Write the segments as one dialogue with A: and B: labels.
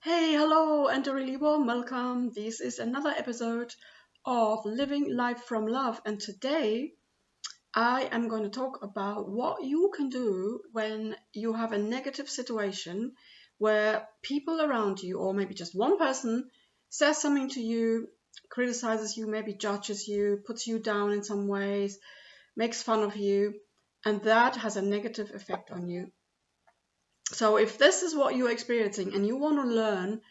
A: Hey, hello, and a really warm welcome. This is another episode of Living Life from Love, and today I am going to talk about what you can do when you have a negative situation where people around you, or maybe just one person, says something to you, criticizes you, maybe judges you, puts you down in some ways, makes fun of you, and that has a negative effect on you. So, if this is what you're experiencing and you want to learn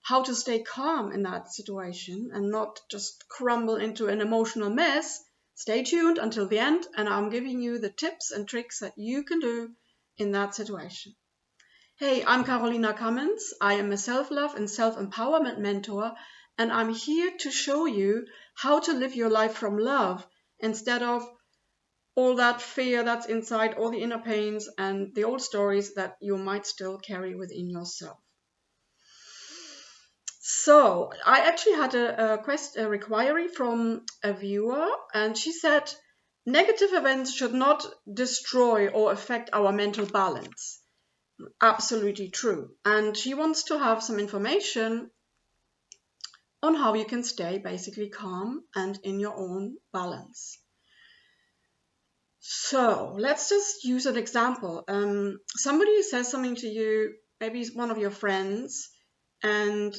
A: how to stay calm in that situation and not just crumble into an emotional mess, stay tuned until the end, and I'm giving you the tips and tricks that you can do in that situation. Hey, I'm Carolina Cummins. I am a self-love and self-empowerment mentor, and I'm here to show you how to live your life from love instead of all that fear that's inside, all the inner pains and the old stories that you might still carry within yourself. So I actually had a requirement from a viewer, and she said negative events should not destroy or affect our mental balance. Absolutely true. And she wants to have some information on how you can stay basically calm and in your own balance. So let's just use an example. Somebody says something to you, maybe it's one of your friends, and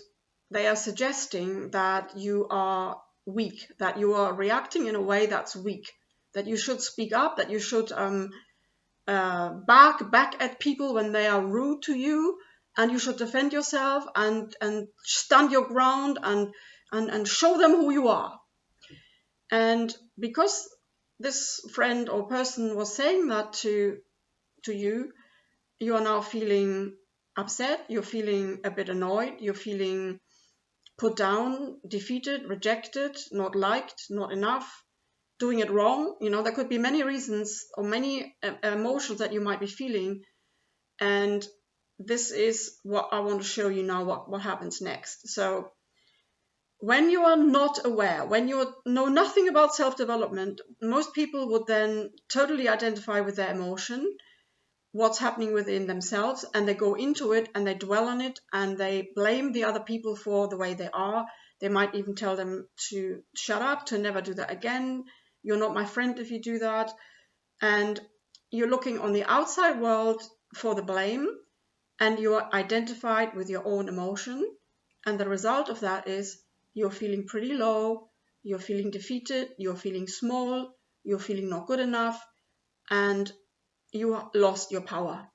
A: they are suggesting that you are weak, that you are reacting in a way that's weak, that you should speak up, that you should back at people when they are rude to you, and you should defend yourself and stand your ground and show them who you are. And because this friend or person was saying that to you, you are now feeling upset, you're feeling a bit annoyed, you're feeling put down, defeated, rejected, not liked, not enough, doing it wrong. There could be many reasons or many emotions that you might be feeling. And this is what I want to show you now, what happens next. So when you are not aware, when you know nothing about self-development, most people would then totally identify with their emotion, what's happening within themselves, and they go into it and they dwell on it and they blame the other people for the way they are. They might even tell them to shut up, to never do that again. You're not my friend if you do that. And you're looking on the outside world for the blame, and you're identified with your own emotion. And the result of that is you're feeling pretty low, you're feeling defeated, you're feeling small, you're feeling not good enough, and you lost your power.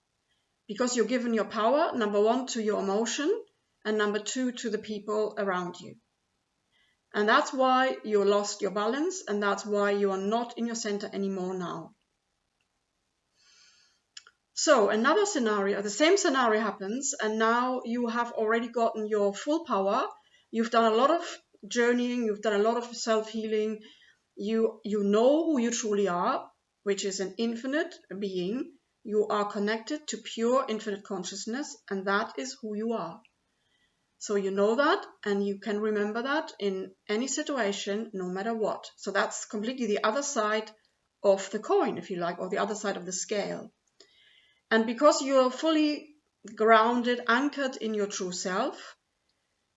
A: Because you're given your power, number one, to your emotion, and number two, to the people around you. And that's why you lost your balance, and that's why you are not in your center anymore now. So another scenario, the same scenario happens, and now you have already gotten your full power. You've done a lot of journeying, you've done a lot of self-healing. You know who you truly are, which is an infinite being. You are connected to pure infinite consciousness, and that is who you are. So you know that, and you can remember that in any situation, no matter what. So that's completely the other side of the coin, if you like, or the other side of the scale. And because you're fully grounded, anchored in your true self,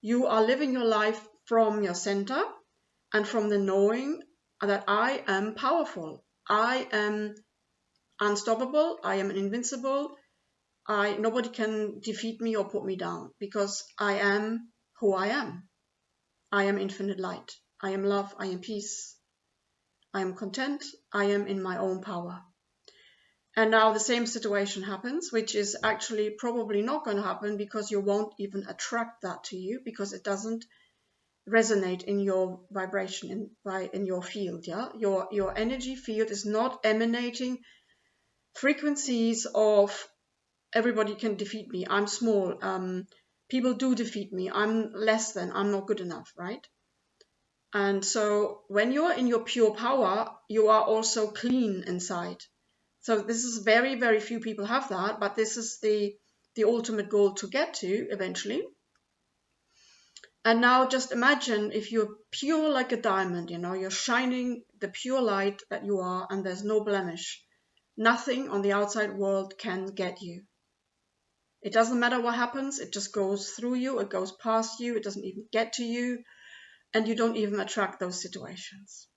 A: you are living your life from your center and from the knowing that I am powerful. I am unstoppable. I am invincible. Nobody can defeat me or put me down because I am who I am. I am infinite light. I am love. I am peace. I am content. I am in my own power. And now the same situation happens, which is actually probably not going to happen because you won't even attract that to you because it doesn't resonate in your vibration, in your field. Yeah, your energy field is not emanating frequencies of everybody can defeat me. I'm small. People do defeat me. I'm less than. I'm not good enough, right? And so when you're in your pure power, you are also clean inside. So this is very, very few people have that, but this is the ultimate goal to get to eventually. And now just imagine if you're pure like a diamond, you're shining the pure light that you are, and there's no blemish. Nothing on the outside world can get you. It doesn't matter what happens, it just goes through you, it goes past you, it doesn't even get to you, and you don't even attract those situations.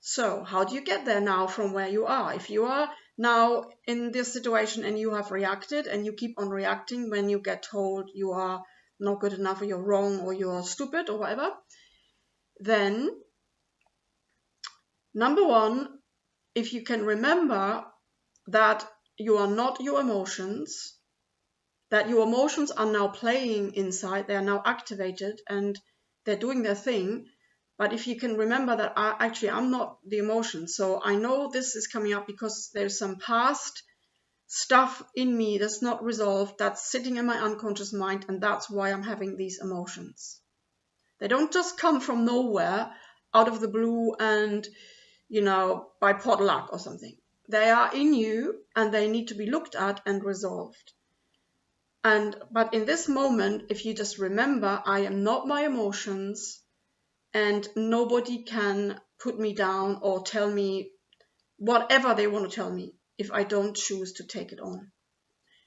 A: So how do you get there now from where you are? If you are now in this situation and you have reacted and you keep on reacting when you get told you are not good enough or you're wrong or you're stupid or whatever, then number one, if you can remember that you are not your emotions, that your emotions are now playing inside, they are now activated and they're doing their thing. But if you can remember that I'm not the emotion, so I know this is coming up because there's some past stuff in me that's not resolved, that's sitting in my unconscious mind, and that's why I'm having these emotions. They don't just come from nowhere, out of the blue and, by potluck or something. They are in you and they need to be looked at and resolved. But in this moment, if you just remember, I am not my emotions, and nobody can put me down or tell me whatever they want to tell me if I don't choose to take it on.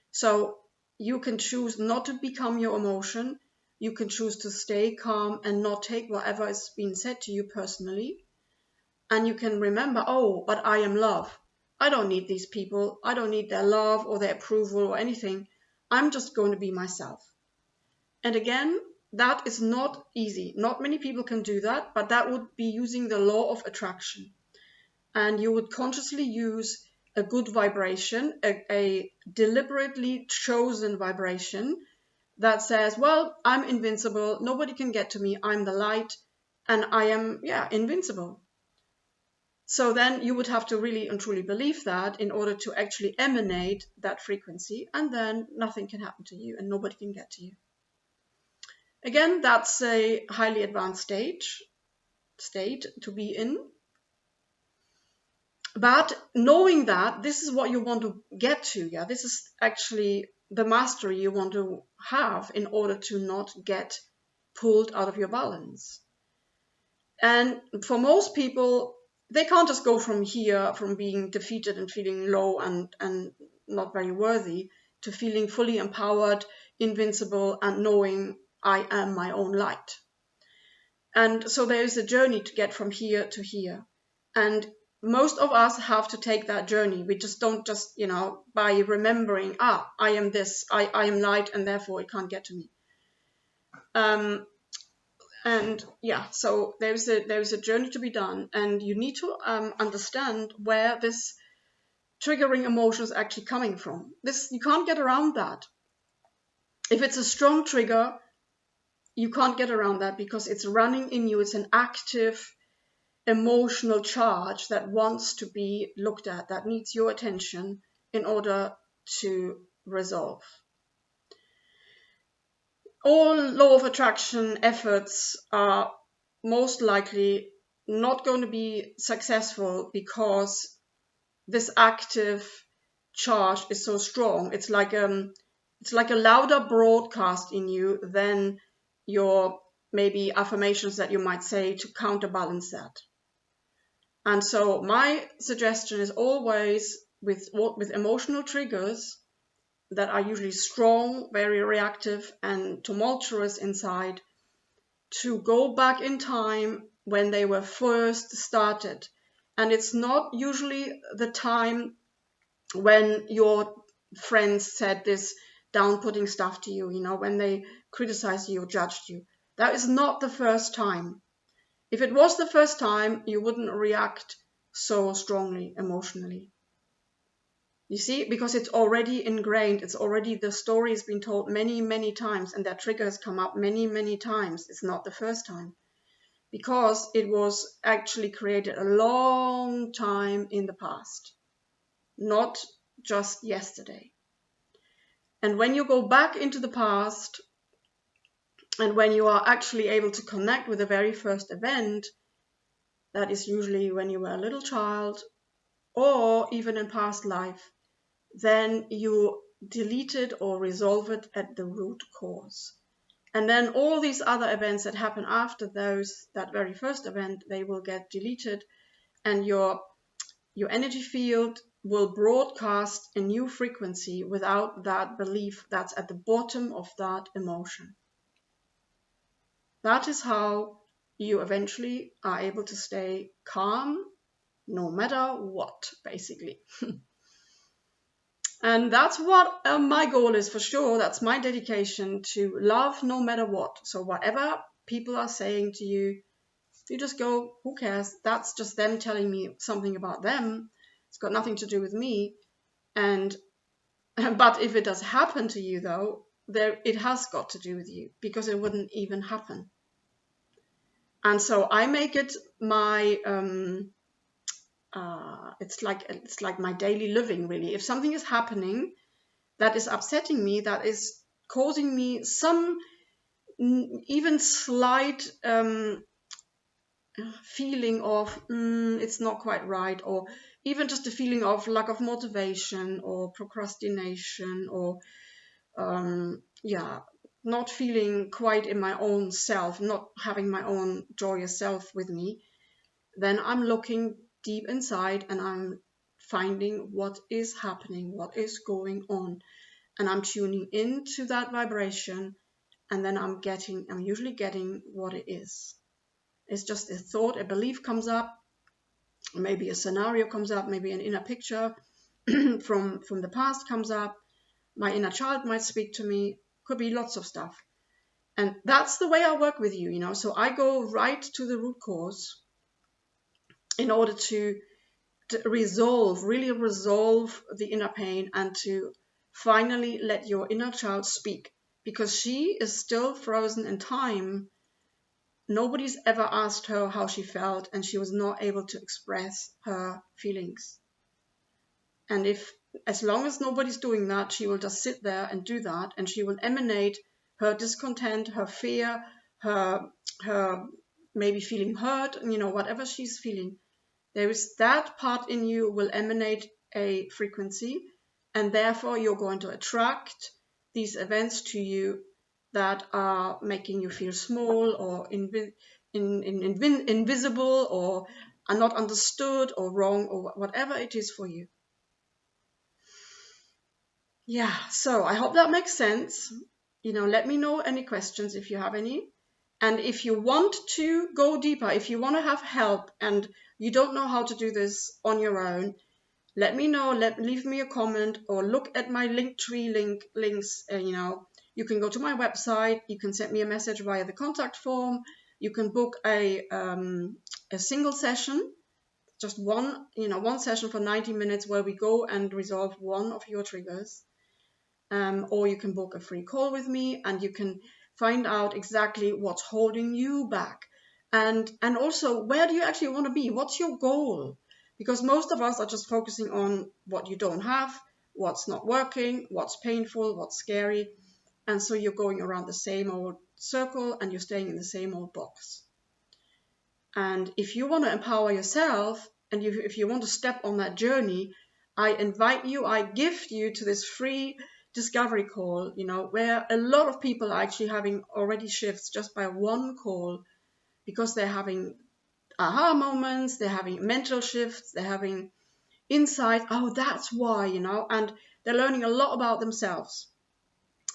A: So you can choose not to become your emotion. You can choose to stay calm and not take whatever is being said to you personally. And you can remember, oh, but I am love. I don't need these people. I don't need their love or their approval or anything. I'm just going to be myself. And again, that is not easy. Not many people can do that, but that would be using the law of attraction. And you would consciously use a good vibration, a deliberately chosen vibration that says, well, I'm invincible. Nobody can get to me. I'm the light and I am, invincible. So then you would have to really and truly believe that in order to actually emanate that frequency, and then nothing can happen to you and nobody can get to you. Again, that's a highly advanced state to be in. But knowing that this is what you want to get to, this is actually the mastery you want to have in order to not get pulled out of your balance. And for most people, they can't just go from here, from being defeated and feeling low and not very worthy, to feeling fully empowered, invincible, and knowing I am my own light. And so there is a journey to get from here to here. And most of us have to take that journey. We just don't by remembering, I am this, I am light, and therefore it can't get to me. So there's a journey to be done, and you need to understand where this triggering emotion is actually coming from. You can't get around that. If it's a strong trigger, you can't get around that because it's running in you. It's an active emotional charge that wants to be looked at, that needs your attention in order to resolve. All law of attraction efforts are most likely not going to be successful because this active charge is so strong. It's like a louder broadcast in you than your maybe affirmations that you might say to counterbalance that. And so my suggestion is always with emotional triggers that are usually strong, very reactive and tumultuous inside, to go back in time when they were first started. And it's not usually the time when your friends said this down-putting stuff to you, when they criticized you or judged you. That is not the first time. If it was the first time, you wouldn't react so strongly emotionally. You see, because it's already ingrained, the story has been told many, many times, and that trigger has come up many, many times. It's not the first time. Because it was actually created a long time in the past, not just yesterday. And when you go back into the past, and when you are actually able to connect with the very first event, that is usually when you were a little child, or even in past life, then you delete it or resolve it at the root cause. And then all these other events that happen after that very first event, they will get deleted, and your energy field will broadcast a new frequency without that belief that's at the bottom of that emotion. That is how you eventually are able to stay calm no matter what, basically. And that's what my goal is, for sure. That's my dedication, to love no matter what. So whatever people are saying to you, you just go, who cares? That's just them telling me something about them. It's got nothing to do with me. And but if it does happen to you, though, it has got to do with you, because it wouldn't even happen. And so I make it my it's like my daily living, really. If something is happening that is upsetting me, that is causing me some even slight feeling of it's not quite right, or even just a feeling of lack of motivation or procrastination, or not feeling quite in my own self, not having my own joyous self with me, then I'm looking deep inside and I'm finding what is happening, what is going on, and I'm tuning into that vibration, and then I'm usually getting what it is. It's just a thought, a belief comes up, maybe a scenario comes up, maybe an inner picture from the past comes up, my inner child might speak to me, could be lots of stuff. And that's the way I work with you, So I go right to the root cause in order to really resolve the inner pain, and to finally let your inner child speak, because she is still frozen in time. Nobody's ever asked her how she felt, and she was not able to express her feelings. And as long as nobody's doing that, she will just sit there and do that, and she will emanate her discontent, her fear, her maybe feeling hurt, whatever she's feeling. There is that part in you will emanate a frequency, and therefore you're going to attract these events to you that are making you feel small, or invisible, or are not understood, or wrong, or whatever it is for you. Yeah, so I hope that makes sense. Let me know any questions if you have any. And if you want to go deeper, if you want to have help and you don't know how to do this on your own, let me know. Leave me a comment, or look at my Linktree links. You can go to my website. You can send me a message via the contact form. You can book a single session, just one session for 90 minutes, where we go and resolve one of your triggers. Or you can book a free call with me, and you can find out exactly what's holding you back, and also, where do you actually want to be? What's your goal? Because most of us are just focusing on what you don't have, what's not working, what's painful, what's scary, and so you're going around the same old circle, and you're staying in the same old box. And if you want to empower yourself, and if you want to step on that journey, I gift you to this free discovery call, where a lot of people are actually having already shifts just by one call, because they're having aha moments, they're having mental shifts, they're having insight. Oh, that's why, and they're learning a lot about themselves.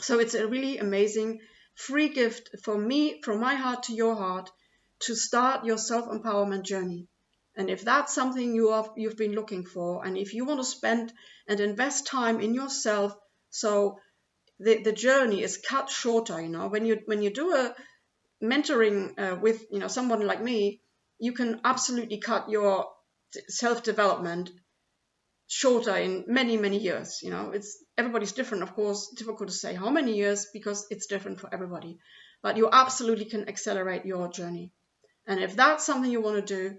A: So it's a really amazing free gift from me, from my heart to your heart, to start your self-empowerment journey. And if that's something you've been looking for, and if you want to spend and invest time in yourself, so the journey is cut shorter, when you do a mentoring with someone like me, you can absolutely cut your self-development shorter in many, many years. Everybody's different, of course. Difficult to say how many years, because it's different for everybody, but you absolutely can accelerate your journey. And if that's something you want to do,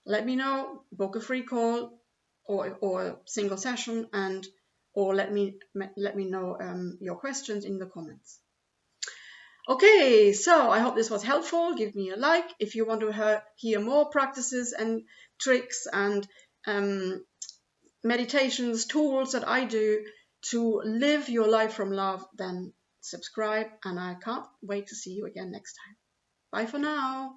A: let me know. Book a free call, or a single session, or let me know your questions in the comments. Okay, so I hope this was helpful. Give me a like if you want to hear more practices and tricks and meditations, tools that I do to live your life from love. Then subscribe, and I can't wait to see you again next time. Bye for now.